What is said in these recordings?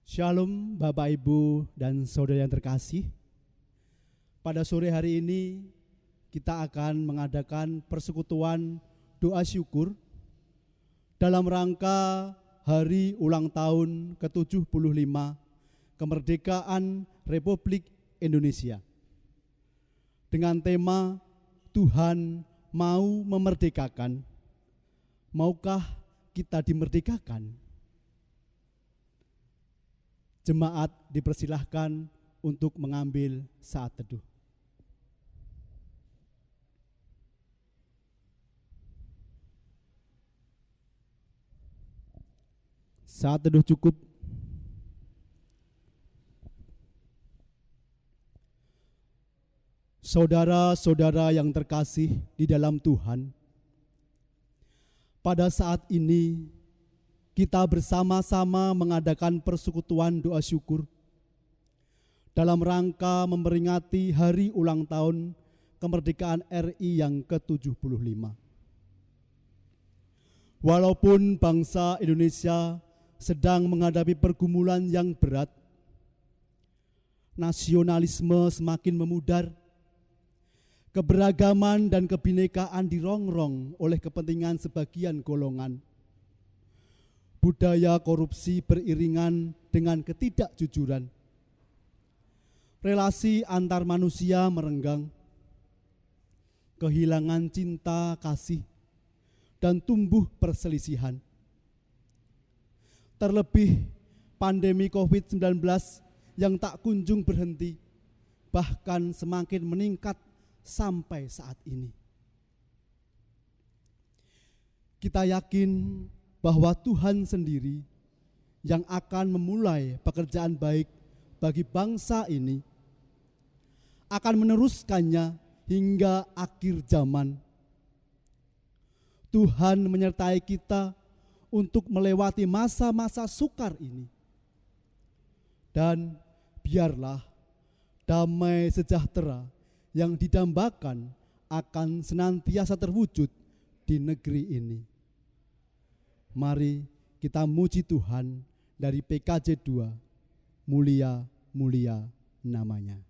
Shalom Bapak Ibu dan Saudara yang terkasih. Pada sore hari ini kita akan mengadakan persekutuan doa syukur dalam rangka hari ulang tahun ke-75 kemerdekaan Republik Indonesia. Dengan tema Tuhan mau memerdekakan. Maukah kita dimerdekakan? Jemaat dipersilahkan untuk mengambil saat teduh. Saat teduh cukup. Saudara-saudara yang terkasih di dalam Tuhan, pada saat ini kita bersama-sama mengadakan persekutuan doa syukur dalam rangka memperingati hari ulang tahun kemerdekaan RI yang ke-75. Walaupun bangsa Indonesia sedang menghadapi pergumulan yang berat, nasionalisme semakin memudar, keberagaman dan kebinekaan dirongrong oleh kepentingan sebagian golongan. Budaya korupsi beriringan dengan ketidakjujuran. Relasi antar manusia merenggang. Kehilangan cinta kasih dan tumbuh perselisihan. Terlebih pandemi COVID-19 yang tak kunjung berhenti, bahkan semakin meningkat sampai saat ini. Kita yakin bahwa Tuhan sendiri yang akan memulai pekerjaan baik bagi bangsa ini akan meneruskannya hingga akhir zaman. Tuhan menyertai kita untuk melewati masa-masa sukar ini. Dan biarlah damai sejahtera yang didambakan akan senantiasa terwujud di negeri ini. Mari kita muji Tuhan dari PKJ 2, mulia-mulia namanya.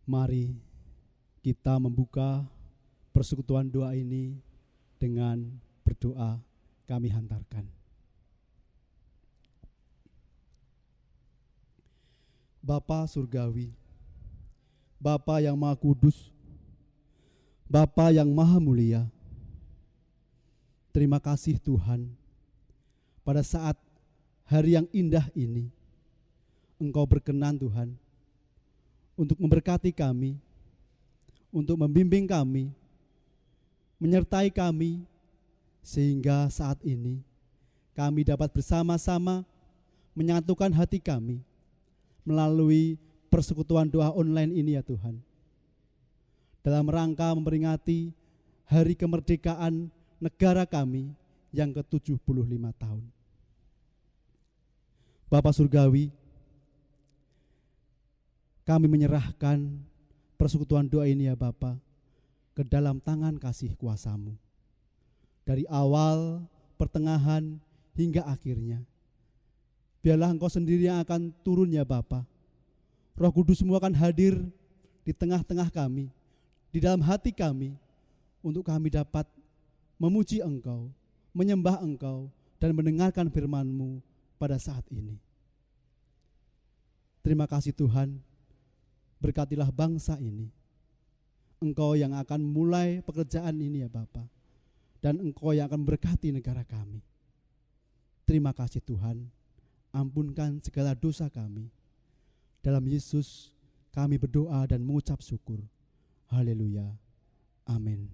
Mari kita membuka persekutuan doa ini dengan berdoa kami hantarkan. Bapa Surgawi, Bapa yang Maha Kudus, Bapa yang Maha Mulia, terima kasih Tuhan, pada saat hari yang indah ini, Engkau berkenan Tuhan, untuk memberkati kami, untuk membimbing kami, menyertai kami, sehingga saat ini kami dapat bersama-sama menyatukan hati kami melalui persekutuan doa online ini ya Tuhan. Dalam rangka memperingati hari kemerdekaan negara kami yang ke-75 tahun. Bapa Surgawi, kami menyerahkan persekutuan doa ini ya Bapa ke dalam tangan kasih kuasa-Mu. Dari awal, pertengahan, hingga akhirnya. Biarlah Engkau sendiri yang akan turun ya Bapa. Roh Kudus-Mu akan hadir di tengah-tengah kami, di dalam hati kami, untuk kami dapat memuji Engkau, menyembah Engkau, dan mendengarkan firman-Mu pada saat ini. Terima kasih Tuhan, berkatilah bangsa ini. Engkau yang akan mulai pekerjaan ini ya Bapa, dan Engkau yang akan berkati negara kami. Terima kasih Tuhan, ampunkan segala dosa kami. Dalam Yesus kami berdoa dan mengucap syukur. Haleluya. Amin.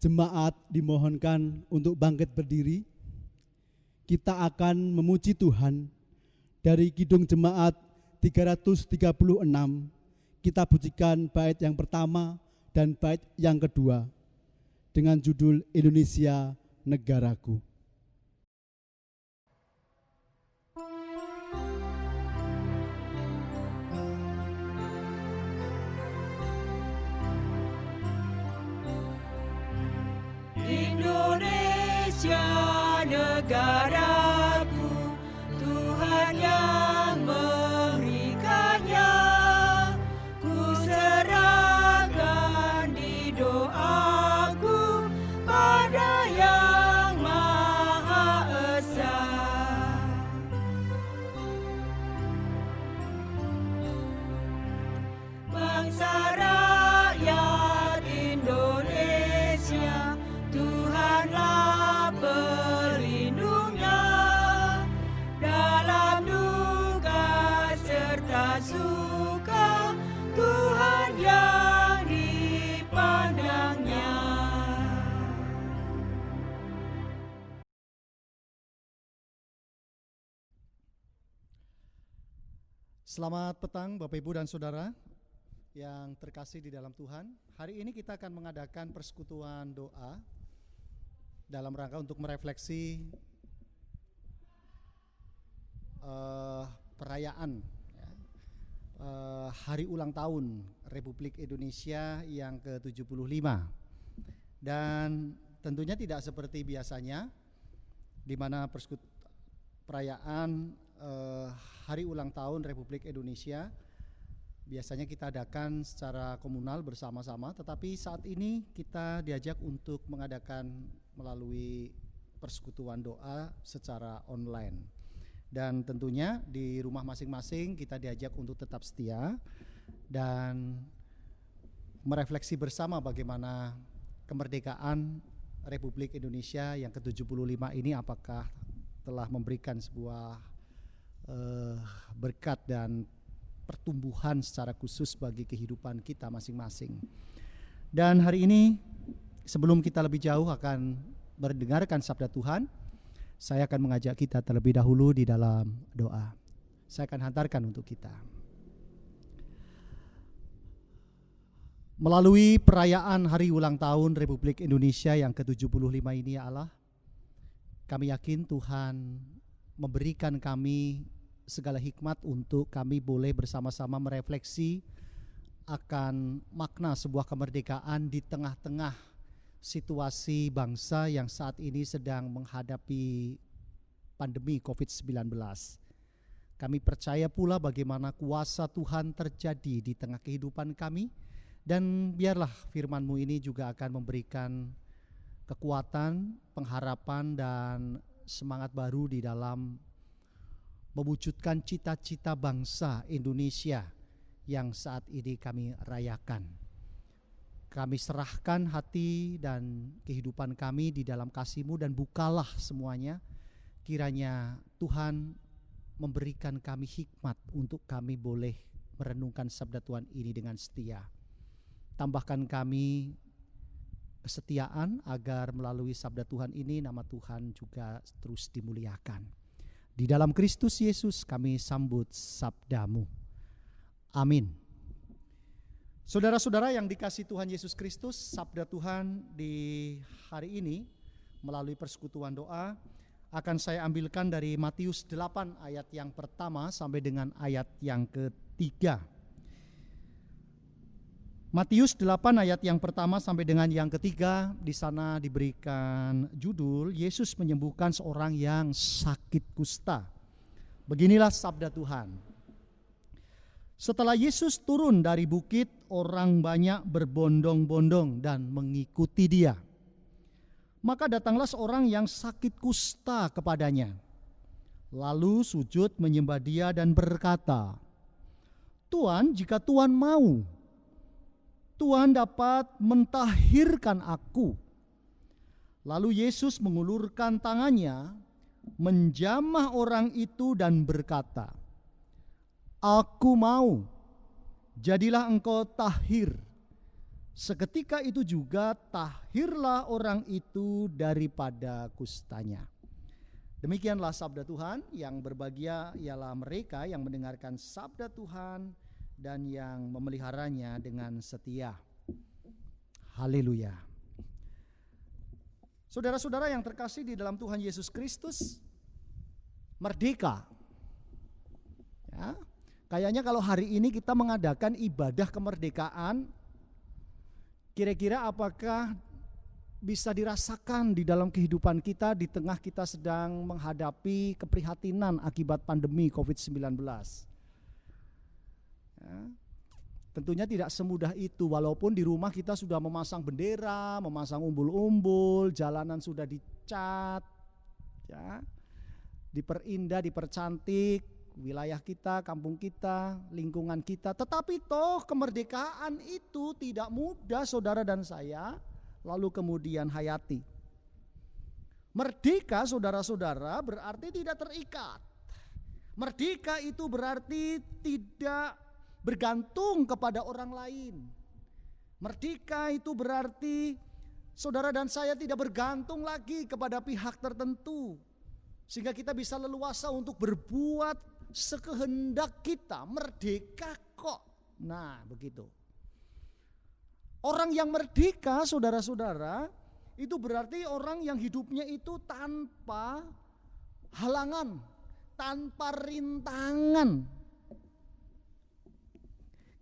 Jemaat dimohonkan untuk bangkit berdiri. Kita akan memuji Tuhan dari Kidung Jemaat 336. Kita pujikan bait yang pertama dan bait yang kedua dengan judul Indonesia Negaraku. Indonesia negaraku, Tuhan yang memberikannya. Ku serahkan di doaku pada Yang Maha Esa. Bangsa rakyat Indonesia, Tuhanlah pelindungnya. Dalam duka serta suka, Tuhan yang dipandangnya. Selamat petang Bapak Ibu dan Saudara yang terkasih di dalam Tuhan. Hari ini kita akan mengadakan persekutuan doa dalam rangka untuk merefleksi perayaan hari ulang tahun Republik Indonesia yang ke-75. Dan tentunya tidak seperti biasanya, di mana perayaan hari ulang tahun Republik Indonesia biasanya kita adakan secara komunal bersama-sama, tetapi saat ini kita diajak untuk mengadakan melalui persekutuan doa secara online. Dan tentunya di rumah masing-masing kita diajak untuk tetap setia dan merefleksi bersama bagaimana kemerdekaan Republik Indonesia yang ke-75 ini apakah telah memberikan sebuah berkat dan pertumbuhan secara khusus bagi kehidupan kita masing-masing. Dan hari ini sebelum kita lebih jauh akan mendengarkan sabda Tuhan, saya akan mengajak kita terlebih dahulu di dalam doa. Saya akan hantarkan untuk kita. Melalui perayaan hari ulang tahun Republik Indonesia yang ke-75 ini ya Allah, kami yakin Tuhan memberikan kami segala hikmat untuk kami boleh bersama-sama merefleksi akan makna sebuah kemerdekaan di tengah-tengah situasi bangsa yang saat ini sedang menghadapi pandemi COVID-19. Kami percaya pula bagaimana kuasa Tuhan terjadi di tengah kehidupan kami, dan biarlah firman-Mu ini juga akan memberikan kekuatan, pengharapan, dan semangat baru di dalam mewujudkan cita-cita bangsa Indonesia yang saat ini kami rayakan. Kami serahkan hati dan kehidupan kami di dalam kasih-Mu, dan bukalah semuanya. Kiranya Tuhan memberikan kami hikmat untuk kami boleh merenungkan sabda Tuhan ini dengan setia. Tambahkan kami kesetiaan agar melalui sabda Tuhan ini nama Tuhan juga terus dimuliakan. Di dalam Kristus Yesus kami sambut sabda-Mu. Amin. Saudara-saudara yang dikasihi Tuhan Yesus Kristus, sabda Tuhan di hari ini melalui persekutuan doa akan saya ambilkan dari Matius 8 ayat yang pertama sampai dengan ayat yang ketiga. Matius 8 ayat yang pertama sampai dengan yang ketiga, di sana diberikan judul Yesus menyembuhkan seorang yang sakit kusta. Beginilah sabda Tuhan. Setelah Yesus turun dari bukit, orang banyak berbondong-bondong dan mengikuti Dia. Maka datanglah seorang yang sakit kusta kepadanya. Lalu sujud menyembah Dia dan berkata, "Tuan, jika Tuan mau, Tuhan dapat mentahirkan aku." Lalu Yesus mengulurkan tangannya, menjamah orang itu dan berkata, "Aku mau, jadilah engkau tahir." Seketika itu juga tahirlah orang itu daripada kustanya. Demikianlah sabda Tuhan. Yang berbahagia ialah mereka yang mendengarkan sabda Tuhan dan yang memeliharanya dengan setia. Haleluya. Saudara-saudara yang terkasih di dalam Tuhan Yesus Kristus, merdeka. Ya, kayaknya kalau hari ini kita mengadakan ibadah kemerdekaan, kira-kira apakah bisa dirasakan di dalam kehidupan kita di tengah kita sedang menghadapi keprihatinan akibat pandemi COVID-19? Ya, tentunya tidak semudah itu, walaupun di rumah kita sudah memasang bendera, memasang umbul-umbul, jalanan sudah dicat, ya, diperindah, dipercantik, wilayah kita, kampung kita, lingkungan kita. Tetapi toh kemerdekaan itu tidak mudah, saudara dan saya lalu kemudian hayati. Merdeka, saudara-saudara, berarti tidak terikat. Merdeka itu berarti tidak bergantung kepada orang lain. Merdeka itu berarti saudara dan saya tidak bergantung lagi kepada pihak tertentu, sehingga kita bisa leluasa untuk berbuat sekehendak kita. Merdeka kok. Nah, begitu. Orang yang merdeka, saudara-saudara, itu berarti orang yang hidupnya itu tanpa halangan, tanpa rintangan.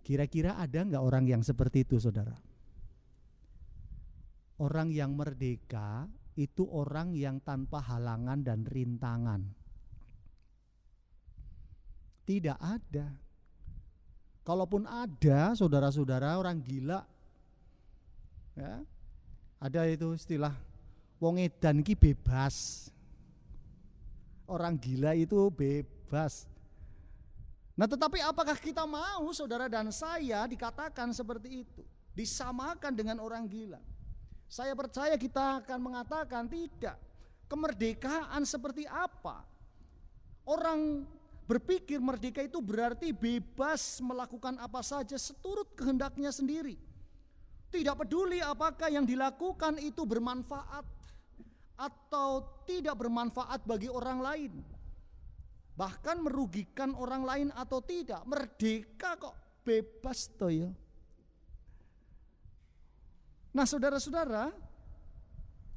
Kira-kira ada enggak orang yang seperti itu, saudara? Orang yang merdeka itu orang yang tanpa halangan dan rintangan. Tidak ada. Kalaupun ada, saudara-saudara, orang gila. Ya, ada itu istilah wong edan ki bebas. Orang gila itu bebas. Nah, tetapi apakah kita mau, saudara dan saya, dikatakan seperti itu, disamakan dengan orang gila? Saya percaya kita akan mengatakan tidak. Kemerdekaan seperti apa? Orang berpikir merdeka itu berarti bebas melakukan apa saja seturut kehendaknya sendiri. Tidak peduli apakah yang dilakukan itu bermanfaat atau tidak bermanfaat bagi orang lain. Bahkan merugikan orang lain atau tidak. Merdeka kok, bebas toh ya. Nah, saudara-saudara,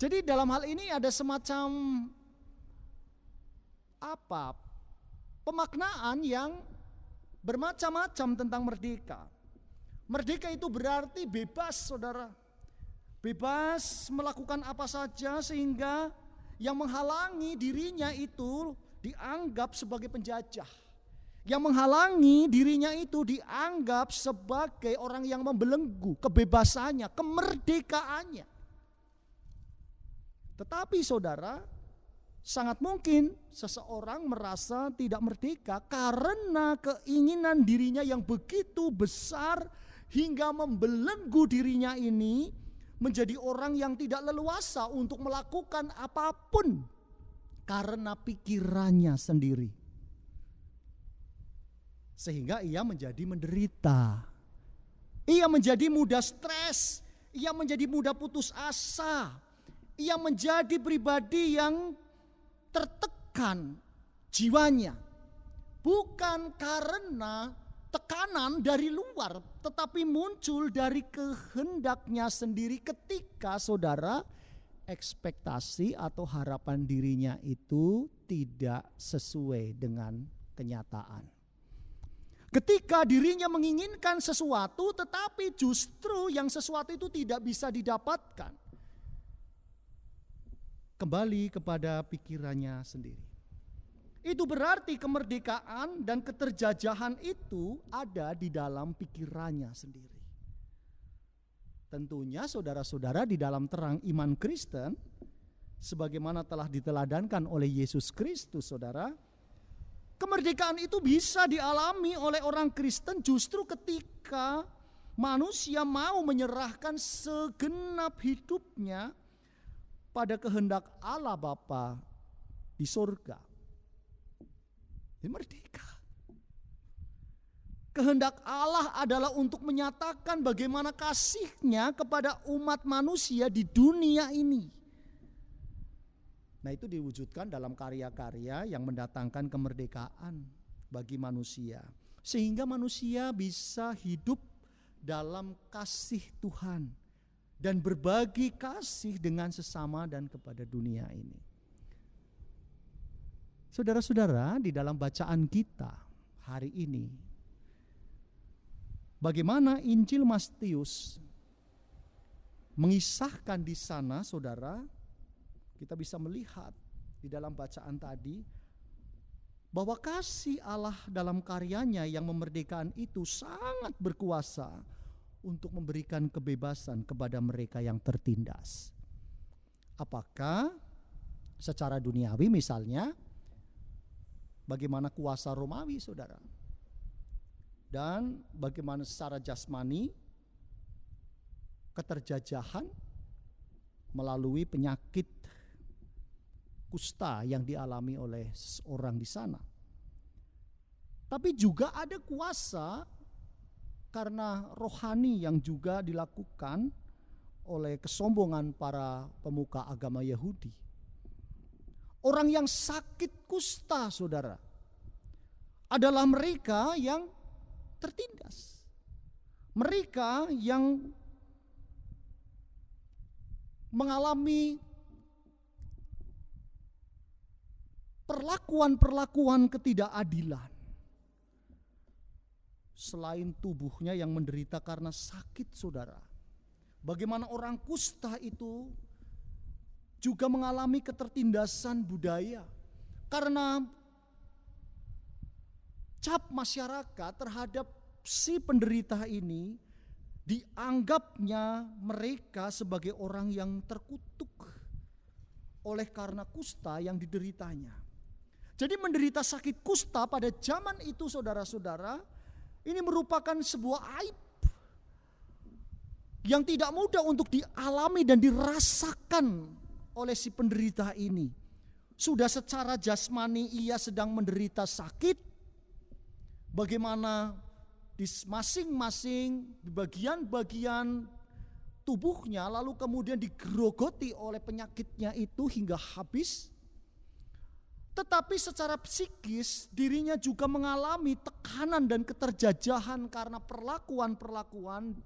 jadi dalam hal ini ada semacam pemaknaan yang bermacam-macam tentang merdeka. Merdeka itu berarti bebas, saudara. Bebas melakukan apa saja sehingga yang menghalangi dirinya itu dianggap sebagai penjajah. Yang menghalangi dirinya itu dianggap sebagai orang yang membelenggu kebebasannya, kemerdekaannya. Tetapi saudara, sangat mungkin seseorang merasa tidak merdeka karena keinginan dirinya yang begitu besar hingga membelenggu dirinya ini menjadi orang yang tidak leluasa untuk melakukan apapun karena pikirannya sendiri. Sehingga ia menjadi menderita. Ia menjadi mudah stres, ia menjadi mudah putus asa. Ia menjadi pribadi yang tertekan jiwanya. Bukan karena tekanan dari luar, tetapi muncul dari kehendaknya sendiri ketika saudara ekspektasi atau harapan dirinya itu tidak sesuai dengan kenyataan. Ketika dirinya menginginkan sesuatu tetapi justru yang sesuatu itu tidak bisa didapatkan. Kembali kepada pikirannya sendiri. Itu berarti kemerdekaan dan keterjajahan itu ada di dalam pikirannya sendiri. Tentunya saudara-saudara di dalam terang iman Kristen, sebagaimana telah diteladankan oleh Yesus Kristus, saudara, kemerdekaan itu bisa dialami oleh orang Kristen justru ketika manusia mau menyerahkan segenap hidupnya pada kehendak Allah Bapa di surga. Merdeka. Kehendak Allah adalah untuk menyatakan bagaimana kasih-Nya kepada umat manusia di dunia ini. Nah, itu diwujudkan dalam karya-karya yang mendatangkan kemerdekaan bagi manusia. Sehingga manusia bisa hidup dalam kasih Tuhan dan berbagi kasih dengan sesama dan kepada dunia ini. Saudara-saudara, di dalam bacaan kita hari ini, bagaimana Injil Matius mengisahkan di sana, saudara, kita bisa melihat di dalam bacaan tadi bahwa kasih Allah dalam karyanya yang memerdekakan itu sangat berkuasa untuk memberikan kebebasan kepada mereka yang tertindas. Apakah secara duniawi misalnya, bagaimana kuasa Romawi, saudara, dan bagaimana secara jasmani keterjajahan melalui penyakit kusta yang dialami oleh seorang di sana. Tapi juga ada kuasa karena rohani yang juga dilakukan oleh kesombongan para pemuka agama Yahudi. Orang yang sakit kusta, saudara, adalah mereka yang tertindas. Mereka yang mengalami perlakuan-perlakuan ketidakadilan. Selain tubuhnya yang menderita karena sakit, saudara. Bagaimana orang kusta itu juga mengalami ketertindasan budaya karena cap masyarakat terhadap si penderita ini dianggapnya mereka sebagai orang yang terkutuk oleh karena kusta yang dideritanya. Jadi menderita sakit kusta pada zaman itu, saudara-saudara, ini merupakan sebuah aib yang tidak mudah untuk dialami dan dirasakan oleh si penderita ini. Sudah secara jasmani ia sedang menderita sakit, bagaimana di masing-masing bagian-bagian tubuhnya lalu kemudian digerogoti oleh penyakitnya itu hingga habis. Tetapi secara psikis dirinya juga mengalami tekanan dan keterjajahan karena perlakuan-perlakuan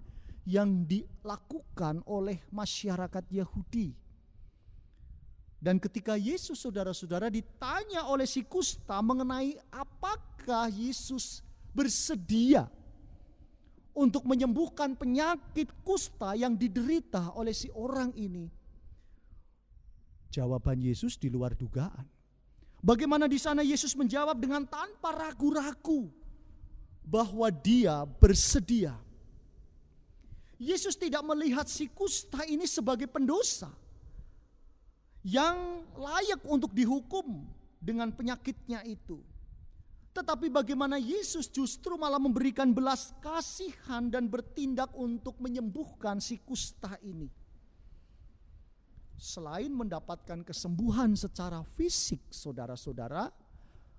yang dilakukan oleh masyarakat Yahudi. Dan ketika Yesus, saudara-saudara, ditanya oleh si kusta mengenai apakah Yesus bersedia untuk menyembuhkan penyakit kusta yang diderita oleh si orang ini? Jawaban Yesus di luar dugaan. Bagaimana di sana Yesus menjawab dengan tanpa ragu-ragu bahwa dia bersedia. Yesus tidak melihat si kusta ini sebagai pendosa yang layak untuk dihukum dengan penyakitnya itu. Tetapi bagaimana Yesus justru malah memberikan belas kasihan dan bertindak untuk menyembuhkan si kusta ini. Selain mendapatkan kesembuhan secara fisik, saudara-saudara,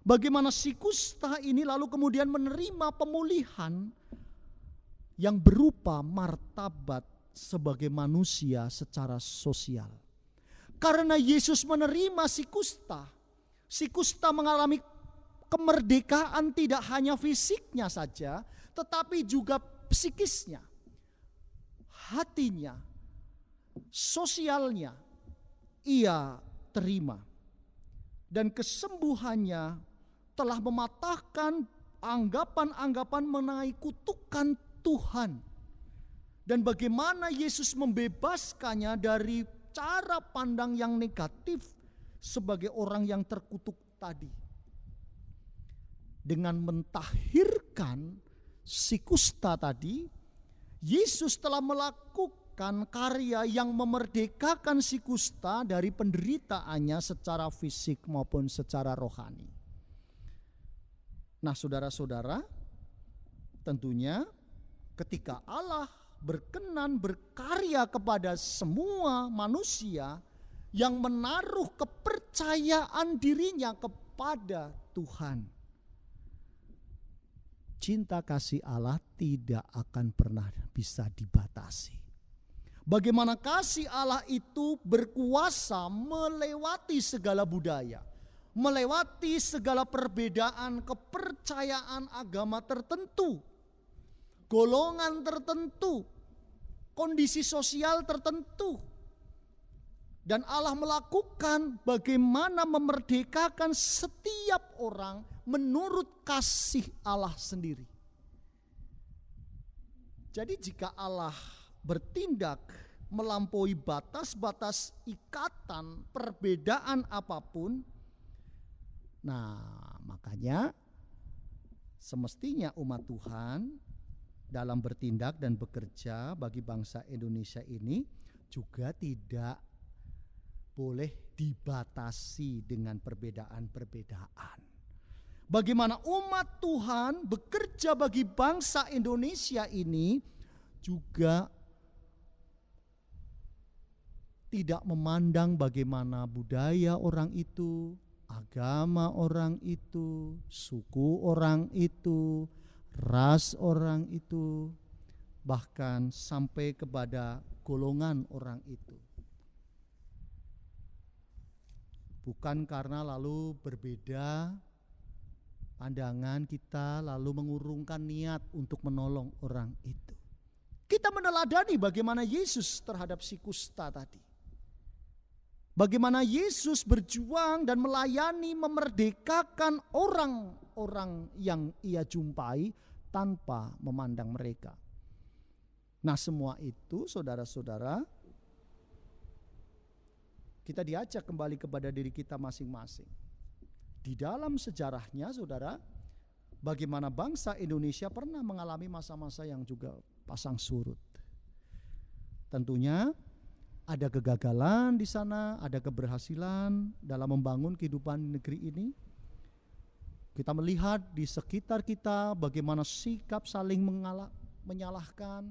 bagaimana si kusta ini lalu kemudian menerima pemulihan yang berupa martabat sebagai manusia secara sosial. Karena Yesus menerima si kusta mengalami kemerdekaan tidak hanya fisiknya saja, tetapi juga psikisnya, hatinya, sosialnya ia terima. Dan kesembuhannya telah mematahkan anggapan-anggapan mengenai kutukan Tuhan. Dan bagaimana Yesus membebaskannya dari cara pandang yang negatif sebagai orang yang terkutuk tadi. Dengan mentahirkan si kusta tadi, Yesus telah melakukan karya yang memerdekakan si kusta dari penderitaannya secara fisik maupun secara rohani. Nah, saudara-saudara, tentunya ketika Allah berkenan berkarya kepada semua manusia yang menaruh kepercayaan dirinya kepada Tuhan, cinta kasih Allah tidak akan pernah bisa dibatasi. Bagaimana kasih Allah itu berkuasa melewati segala budaya, melewati segala perbedaan kepercayaan agama tertentu, golongan tertentu, kondisi sosial tertentu. Dan Allah melakukan bagaimana memerdekakan setiap orang menurut kasih Allah sendiri. Jadi jika Allah bertindak melampaui batas-batas ikatan perbedaan apapun, nah makanya semestinya umat Tuhan dalam bertindak dan bekerja bagi bangsa Indonesia ini juga tidak boleh dibatasi dengan perbedaan-perbedaan. Bagaimana umat Tuhan bekerja bagi bangsa Indonesia ini juga tidak memandang bagaimana budaya orang itu, agama orang itu, suku orang itu, ras orang itu, bahkan sampai kepada golongan orang itu. Bukan karena lalu berbeda pandangan kita lalu mengurungkan niat untuk menolong orang itu. Kita meneladani bagaimana Yesus terhadap si kusta tadi. Bagaimana Yesus berjuang dan melayani memerdekakan orang-orang yang ia jumpai tanpa memandang mereka. Nah, semua itu saudara-saudara, kita diajak kembali kepada diri kita masing-masing. Di dalam sejarahnya saudara, bagaimana bangsa Indonesia pernah mengalami masa-masa yang juga pasang surut. Tentunya ada kegagalan di sana, ada keberhasilan dalam membangun kehidupan negeri ini. Kita melihat di sekitar kita bagaimana sikap saling menyalahkan,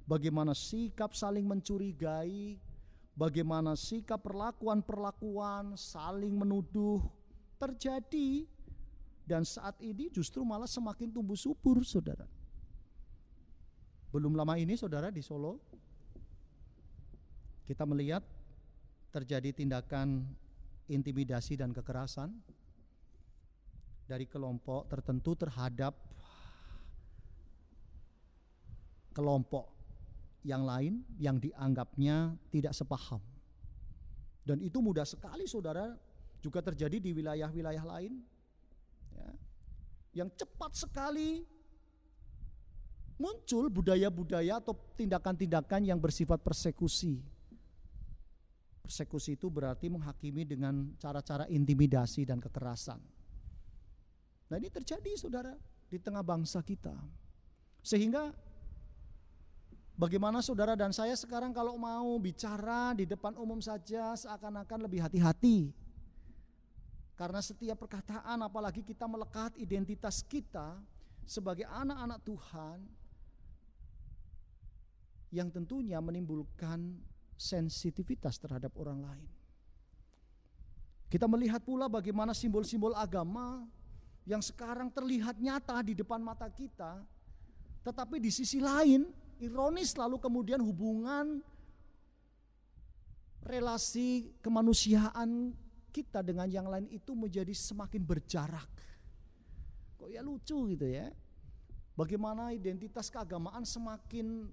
bagaimana sikap saling mencurigai, bagaimana sikap perlakuan-perlakuan saling menuduh terjadi, dan saat ini justru malah semakin tumbuh subur, saudara. Belum lama ini saudara di Solo kita melihat terjadi tindakan intimidasi dan kekerasan dari kelompok tertentu terhadap kelompok yang lain yang dianggapnya tidak sepaham. Dan itu mudah sekali saudara juga terjadi di wilayah-wilayah lain ya, yang cepat sekali muncul budaya-budaya atau tindakan-tindakan yang bersifat persekusi. Persekusi itu berarti menghakimi dengan cara-cara intimidasi dan kekerasan. Nah, ini terjadi saudara di tengah bangsa kita. Sehingga bagaimana saudara dan saya sekarang kalau mau bicara di depan umum saja seakan-akan lebih hati-hati. Karena setiap perkataan, apalagi kita melekat identitas kita sebagai anak-anak Tuhan, yang tentunya menimbulkan sensitivitas terhadap orang lain. Kita melihat pula bagaimana simbol-simbol agama yang sekarang terlihat nyata di depan mata kita, tetapi di sisi lain ironis lalu kemudian hubungan relasi kemanusiaan kita dengan yang lain itu menjadi semakin berjarak. Kok ya lucu gitu ya. Bagaimana identitas keagamaan semakin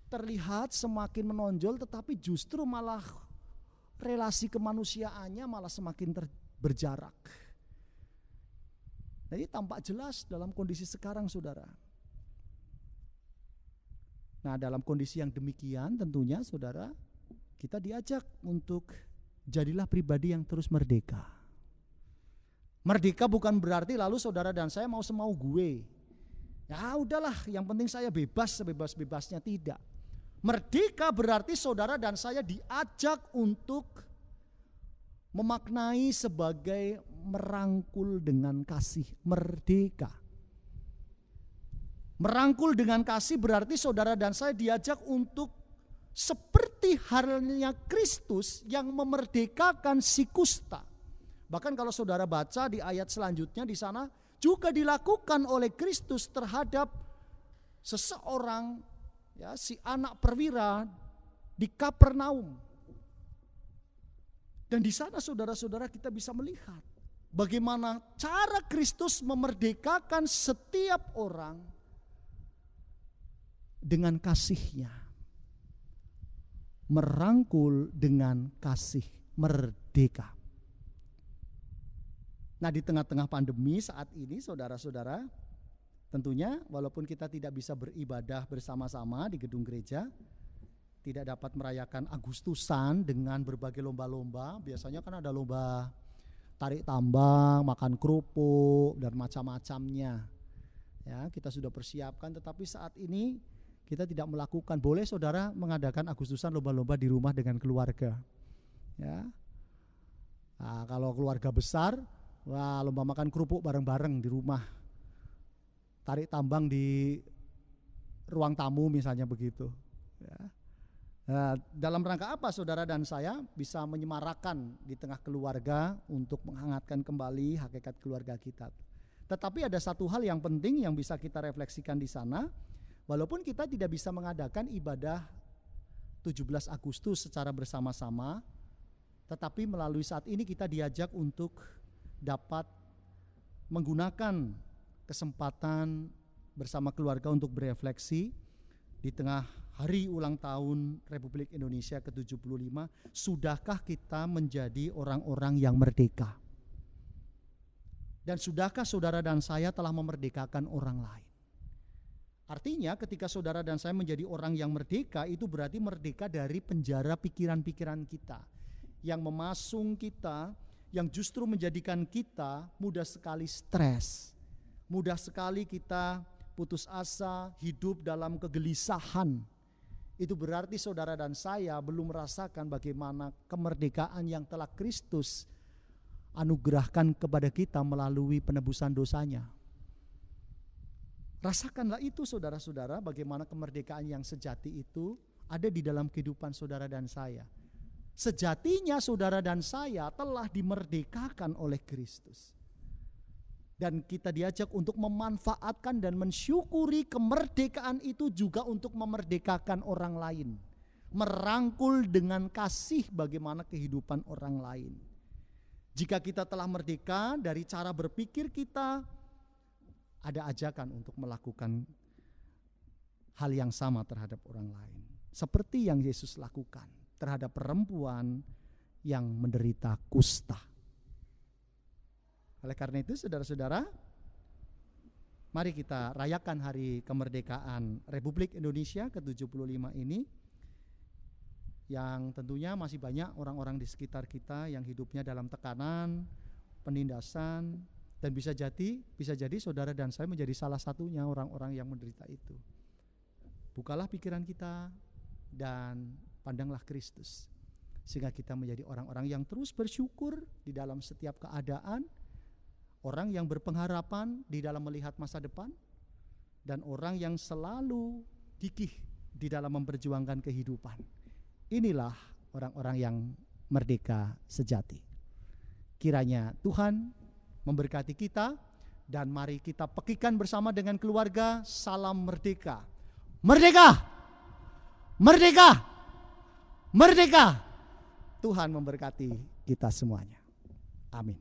terlihat, semakin menonjol, tetapi justru malah relasi kemanusiaannya malah semakin berjarak. Jadi tampak jelas dalam kondisi sekarang saudara. Nah, dalam kondisi yang demikian tentunya saudara, kita diajak untuk jadilah pribadi yang terus merdeka. Merdeka bukan berarti lalu saudara dan saya mau semau gue. Ya udahlah, yang penting saya bebas sebebas-bebasnya, tidak. Merdeka berarti saudara dan saya diajak untuk memaknai sebagai merangkul dengan kasih. Merdeka. Merangkul dengan kasih berarti saudara dan saya diajak untuk seperti halnya Kristus yang memerdekakan si kusta. Bahkan kalau saudara baca di ayat selanjutnya di sana juga dilakukan oleh Kristus terhadap seseorang, ya, si anak perwira di Kapernaum. Dan di sana saudara-saudara kita bisa melihat bagaimana cara Kristus memerdekakan setiap orang dengan kasih-Nya. Merangkul dengan kasih, merdeka. Nah, di tengah-tengah pandemi saat ini saudara-saudara, tentunya walaupun kita tidak bisa beribadah bersama-sama di gedung gereja, tidak dapat merayakan Agustusan dengan berbagai lomba-lomba. Biasanya kan ada lomba tarik tambang, makan kerupuk dan macam-macamnya. Ya, kita sudah persiapkan, tetapi saat ini kita tidak melakukan. Boleh saudara mengadakan Agustusan lomba-lomba di rumah dengan keluarga. Ya. Nah, kalau keluarga besar, wah, lomba makan kerupuk bareng-bareng di rumah. Tarik tambang di ruang tamu misalnya begitu. Ya. Nah, dalam rangka apa saudara dan saya bisa menyemarakan di tengah keluarga untuk menghangatkan kembali hakikat keluarga kita. Tetapi ada satu hal yang penting yang bisa kita refleksikan di sana. Walaupun kita tidak bisa mengadakan ibadah 17 Agustus secara bersama-sama, tetapi melalui saat ini kita diajak untuk dapat menggunakan kesempatan bersama keluarga untuk berefleksi di tengah hari ulang tahun Republik Indonesia ke-75. Sudahkah kita menjadi orang-orang yang merdeka? Dan sudahkah saudara dan saya telah memerdekakan orang lain? Artinya ketika saudara dan saya menjadi orang yang merdeka, itu berarti merdeka dari penjara pikiran-pikiran kita yang memasung kita, yang justru menjadikan kita mudah sekali stres, mudah sekali kita putus asa, hidup dalam kegelisahan. Itu berarti saudara dan saya belum merasakan bagaimana kemerdekaan yang telah Kristus anugerahkan kepada kita melalui penebusan dosanya. Rasakanlah itu saudara-saudara, bagaimana kemerdekaan yang sejati itu ada di dalam kehidupan saudara dan saya. Sejatinya saudara dan saya telah dimerdekakan oleh Kristus. Dan kita diajak untuk memanfaatkan dan mensyukuri kemerdekaan itu juga untuk memerdekakan orang lain. Merangkul dengan kasih bagaimana kehidupan orang lain. Jika kita telah merdeka dari cara berpikir kita, ada ajakan untuk melakukan hal yang sama terhadap orang lain. Seperti yang Yesus lakukan terhadap perempuan yang menderita kusta. Oleh karena itu saudara-saudara, Mari kita rayakan hari kemerdekaan Republik Indonesia ke-75 ini, yang tentunya masih banyak orang-orang di sekitar kita yang hidupnya dalam tekanan, penindasan, dan bisa jadi saudara dan saya menjadi salah satunya orang-orang yang menderita itu. Bukalah pikiran kita dan pandanglah Kristus, sehingga kita menjadi orang-orang yang terus bersyukur di dalam setiap keadaan, orang yang berpengharapan di dalam melihat masa depan, dan orang yang selalu gigih di dalam memperjuangkan kehidupan. Inilah orang-orang yang merdeka sejati. Kiranya Tuhan memberkati kita, dan mari kita pekikan bersama dengan keluarga salam merdeka. Merdeka! Merdeka! Merdeka! Tuhan memberkati kita semuanya. Amin.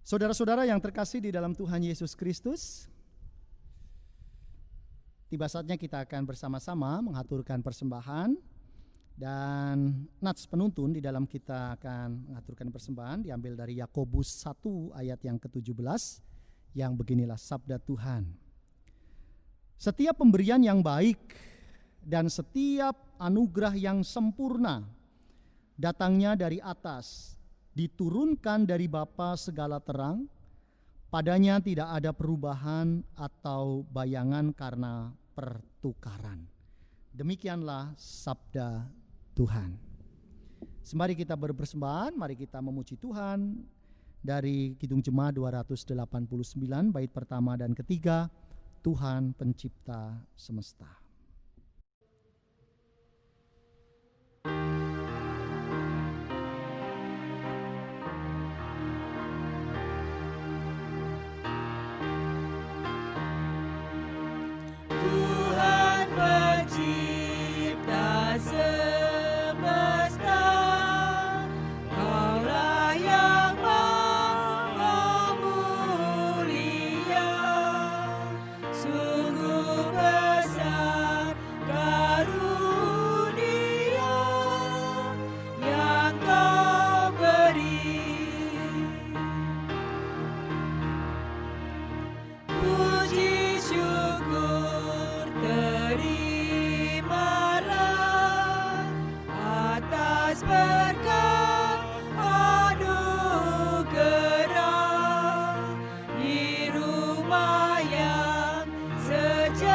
Saudara-saudara yang terkasih di dalam Tuhan Yesus Kristus, tiba saatnya kita akan bersama-sama mengaturkan persembahan, dan nats penuntun di dalam kita akan mengaturkan persembahan diambil dari Yakobus 1 ayat yang ke-17 yang beginilah sabda Tuhan. Setiap pemberian yang baik dan setiap anugerah yang sempurna datangnya dari atas, diturunkan dari Bapa segala terang, padanya tidak ada perubahan atau bayangan karena pertukaran. Demikianlah sabda Tuhan. Sembari kita berpersembahan, mari kita memuji Tuhan dari Kidung Jemaat 289 bait pertama dan ketiga, Tuhan pencipta semesta. Tuhan pencipta semesta, Kaulah yang maha mulia, sungguh besar karunia yang Kau beri. Puji syukur terimalah atas berkat anugerah di rumah yang sejahtera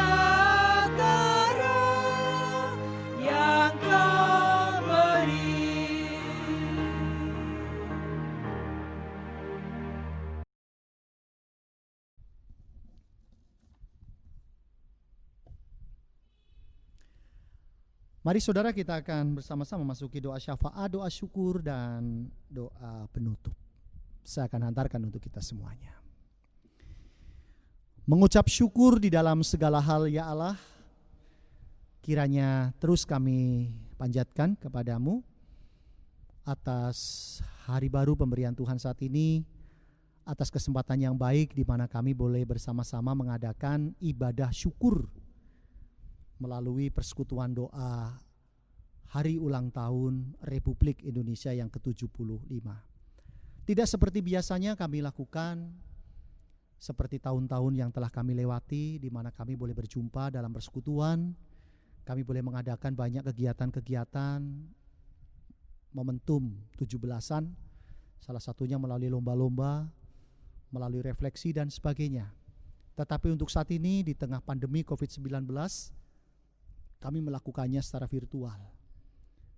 yang Kau beri. Mari saudara, kita akan bersama-sama memasuki doa syafaat, doa syukur, dan doa penutup. Saya akan hantarkan untuk kita semuanya. Mengucap syukur di dalam segala hal ya Allah, kiranya terus kami panjatkan kepadamu atas hari baru pemberian Tuhan saat ini, atas kesempatan yang baik di mana kami boleh bersama-sama mengadakan ibadah syukur melalui persekutuan doa hari ulang tahun Republik Indonesia yang ke-75. Tidak seperti biasanya kami lakukan, seperti tahun-tahun yang telah kami lewati, di mana kami boleh berjumpa dalam persekutuan, kami boleh mengadakan banyak kegiatan-kegiatan momentum 17-an, salah satunya melalui lomba-lomba, melalui refleksi dan sebagainya. Tetapi untuk saat ini di tengah pandemi COVID-19, kami melakukannya secara virtual.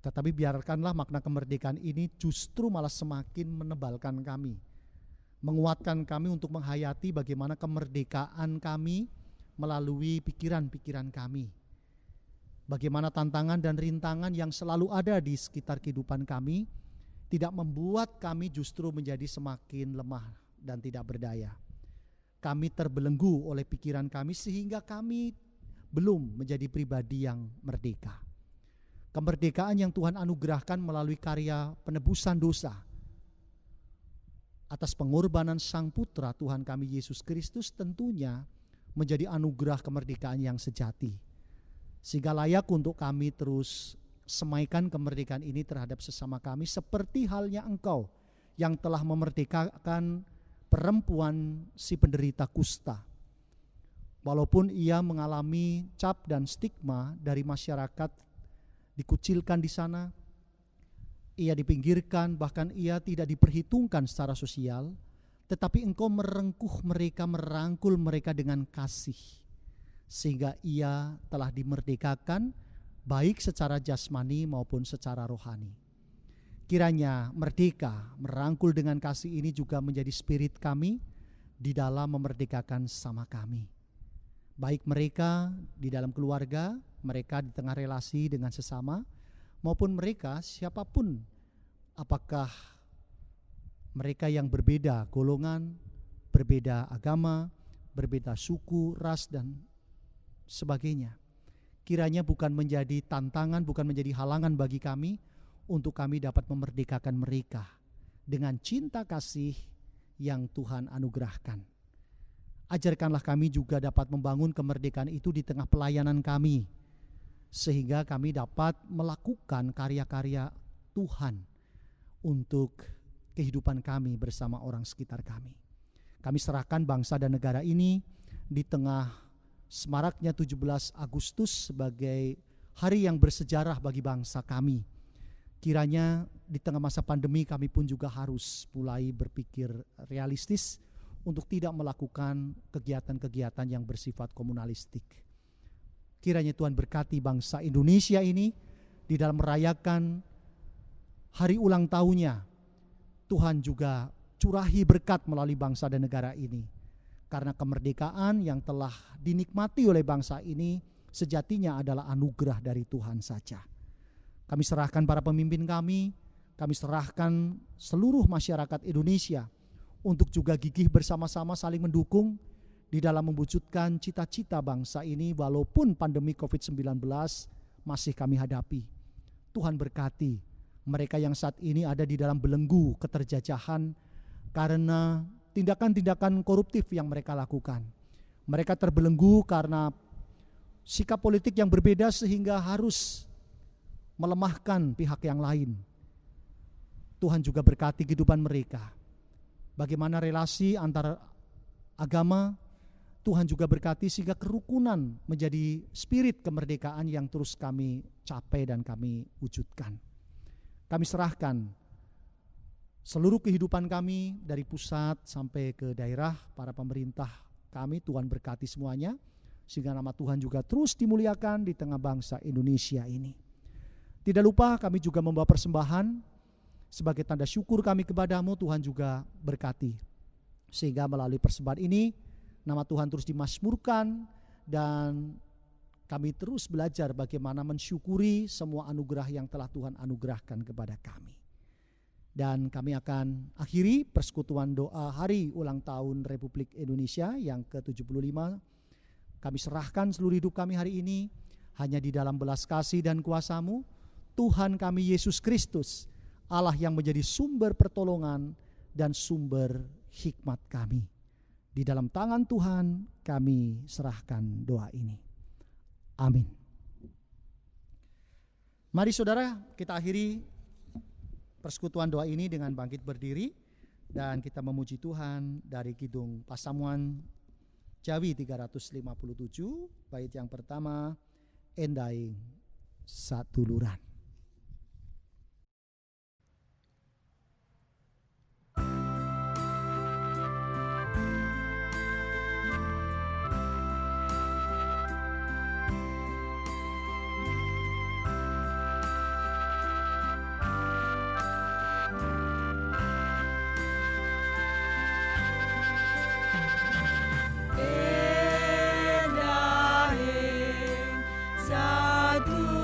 Tetapi biarkanlah makna kemerdekaan ini justru malah semakin menebalkan kami, menguatkan kami untuk menghayati bagaimana kemerdekaan kami melalui pikiran-pikiran kami. Bagaimana tantangan dan rintangan yang selalu ada di sekitar kehidupan kami tidak membuat kami justru menjadi semakin lemah dan tidak berdaya. Kami terbelenggu oleh pikiran kami sehingga kami belum menjadi pribadi yang merdeka. Kemerdekaan yang Tuhan anugerahkan melalui karya penebusan dosa atas pengorbanan Sang Putra Tuhan kami Yesus Kristus tentunya menjadi anugerah kemerdekaan yang sejati, sehingga layak untuk kami terus semaikan kemerdekaan ini terhadap sesama kami seperti halnya Engkau yang telah memerdekakan perempuan si penderita kusta. Walaupun ia mengalami cap dan stigma dari masyarakat, dikucilkan di sana, ia dipinggirkan, bahkan ia tidak diperhitungkan secara sosial, tetapi Engkau merengkuh mereka, merangkul mereka dengan kasih, sehingga ia telah dimerdekakan baik secara jasmani maupun secara rohani. Kiranya merdeka, merangkul dengan kasih ini juga menjadi spirit kami di dalam memerdekakan sama kami. Baik mereka di dalam keluarga, mereka di tengah relasi dengan sesama, maupun mereka siapapun, apakah mereka yang berbeda golongan, berbeda agama, berbeda suku, ras, dan sebagainya. Kiranya bukan menjadi tantangan, bukan menjadi halangan bagi kami untuk kami dapat memerdekakan mereka dengan cinta kasih yang Tuhan anugerahkan. Ajarkanlah kami juga dapat membangun kemerdekaan itu di tengah pelayanan kami, sehingga kami dapat melakukan karya-karya Tuhan untuk kehidupan kami bersama orang sekitar kami. Kami serahkan bangsa dan negara ini di tengah semaraknya 17 Agustus sebagai hari yang bersejarah bagi bangsa kami. Kiranya di tengah masa pandemi kami pun juga harus mulai berpikir realistis untuk tidak melakukan kegiatan-kegiatan yang bersifat komunalistik. Kiranya Tuhan berkati bangsa Indonesia ini di dalam merayakan hari ulang tahunnya. Tuhan juga curahi berkat melalui bangsa dan negara ini. Karena kemerdekaan yang telah dinikmati oleh bangsa ini sejatinya adalah anugerah dari Tuhan saja. Kami serahkan para pemimpin kami serahkan seluruh masyarakat Indonesia untuk juga gigih bersama-sama saling mendukung di dalam mewujudkan cita-cita bangsa ini walaupun pandemi COVID-19 masih kami hadapi. Tuhan berkati mereka yang saat ini ada di dalam belenggu keterjajahan karena tindakan-tindakan koruptif yang mereka lakukan. Mereka terbelenggu karena sikap politik yang berbeda sehingga harus melemahkan pihak yang lain. Tuhan juga berkati kehidupan mereka. Bagaimana relasi antar agama, Tuhan juga berkati sehingga kerukunan menjadi spirit kemerdekaan yang terus kami capai dan kami wujudkan. Kami serahkan seluruh kehidupan kami dari pusat sampai ke daerah, para pemerintah kami, Tuhan berkati semuanya, sehingga nama Tuhan juga terus dimuliakan di tengah bangsa Indonesia ini. Tidak lupa kami juga membawa persembahan sebagai tanda syukur kami kepadamu. Tuhan juga berkati, sehingga melalui persembahan ini nama Tuhan terus dimasmurkan dan kami terus belajar bagaimana mensyukuri semua anugerah yang telah Tuhan anugerahkan kepada kami. Dan kami akan akhiri persekutuan doa hari ulang tahun Republik Indonesia yang ke-75. Kami serahkan seluruh hidup kami hari ini hanya di dalam belas kasih dan kuasa-Mu, Tuhan kami Yesus Kristus, Allah yang menjadi sumber pertolongan dan sumber hikmat kami. Di dalam tangan Tuhan kami serahkan doa ini. Amin. Mari saudara, kita akhiri persekutuan doa ini dengan bangkit berdiri dan kita memuji Tuhan dari Kidung Pasamuan Jawi 357, bait yang pertama, Endaing Satuluran. Endaing Satuluran.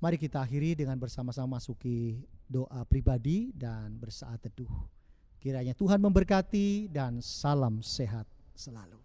Mari kita akhiri dengan bersama-sama masuki doa pribadi dan bersaat teduh. Kiranya Tuhan memberkati dan salam sehat selalu.